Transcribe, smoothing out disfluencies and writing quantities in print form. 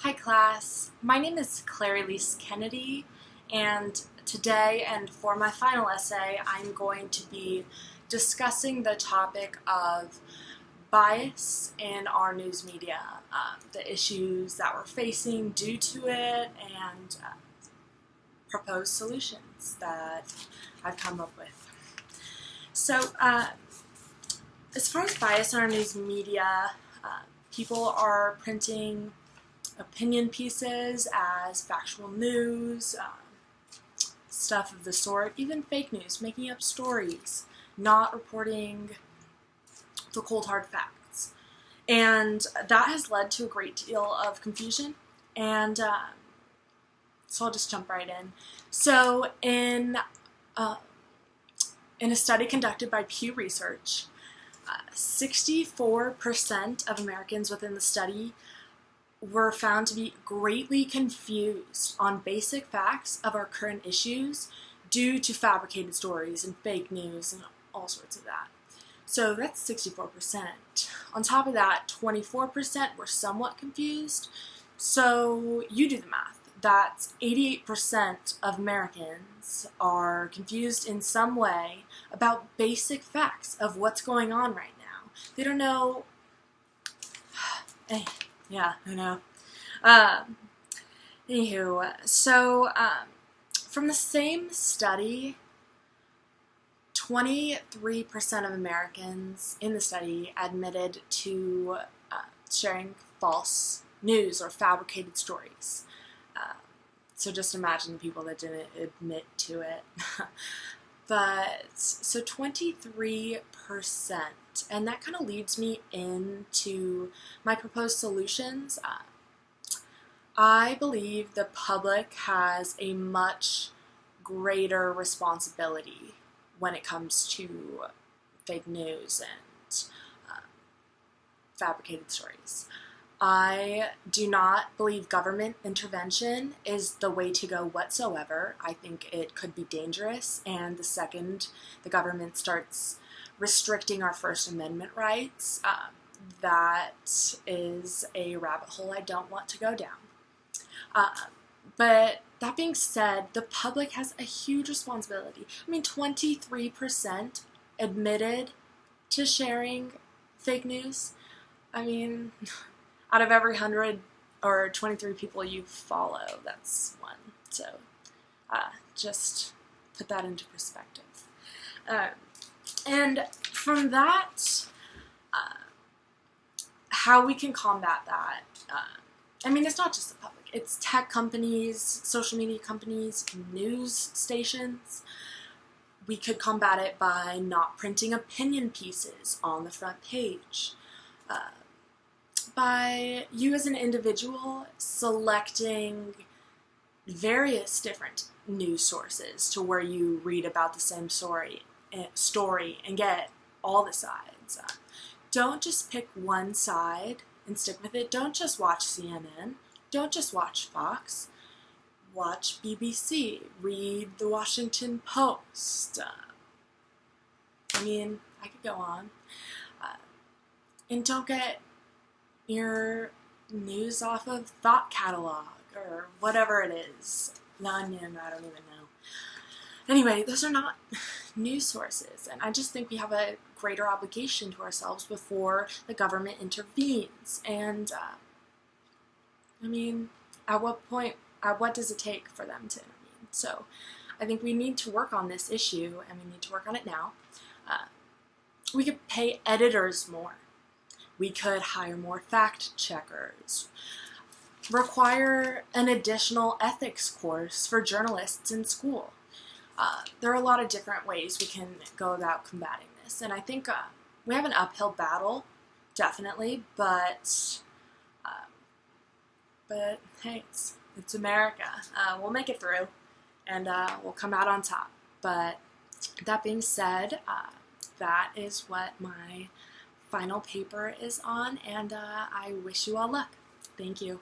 Hi class, my name is Clary-Lise Kennedy, and today and for my final essay I'm going to be discussing the topic of bias in our news media, the issues that we're facing due to it, and proposed solutions that I've come up with. So as far as bias in our news media, people are printing opinion pieces as factual news, stuff of the sort, even fake news, making up stories, not reporting the cold hard facts. And that has led to a great deal of confusion, and so I'll just jump right in. So in a study conducted by Pew Research, 64% of Americans within the study were found to be greatly confused on basic facts of our current issues due to fabricated stories and fake news and all sorts of that. So that's 64%. On top of that, 24% were somewhat confused. So you do the math. That's 88% of Americans are confused in some way about basic facts of what's going on right now. They don't know. Hey. Yeah, I know. Anywho, so from the same study, 23% of Americans in the study admitted to sharing false news or fabricated stories. So just imagine the people that didn't admit to it. But, so 23%, and that kind of leads me into my proposed solutions. I believe the public has a much greater responsibility when it comes to fake news and fabricated stories. I do not believe government intervention is the way to go whatsoever. I think it could be dangerous, and the second the government starts restricting our First Amendment rights, that is a rabbit hole I don't want to go down. But that being said, the public has a huge responsibility. I mean, 23% admitted to sharing fake news. I mean, out of every 100 or 23 people you follow, that's one. So just put that into perspective. And from that, how we can combat that, I mean, it's not just the public. It's tech companies, social media companies, news stations. We could combat it by not printing opinion pieces on the front page. By you as an individual selecting various different news sources to where you read about the same story and get all the sides. Don't just pick one side and stick with it. Don't just watch CNN. Don't just watch Fox. Watch BBC. Read the Washington Post. I mean, I could go on. And don't get your news off of Thought Catalog or whatever it is. The Onion, I don't even know. Anyway, those are not news sources, and I just think we have a greater obligation to ourselves before the government intervenes. And I mean, at what point, what does it take for them to intervene? So I think we need to work on this issue, and we need to work on it now. We could pay editors more. We could hire more fact checkers, require an additional ethics course for journalists in school. There are a lot of different ways we can go about combating this, and I think we have an uphill battle, definitely, but hey, it's America. We'll make it through, and we'll come out on top. But that being said, that is what my final paper is on, and I wish you all luck. Thank you.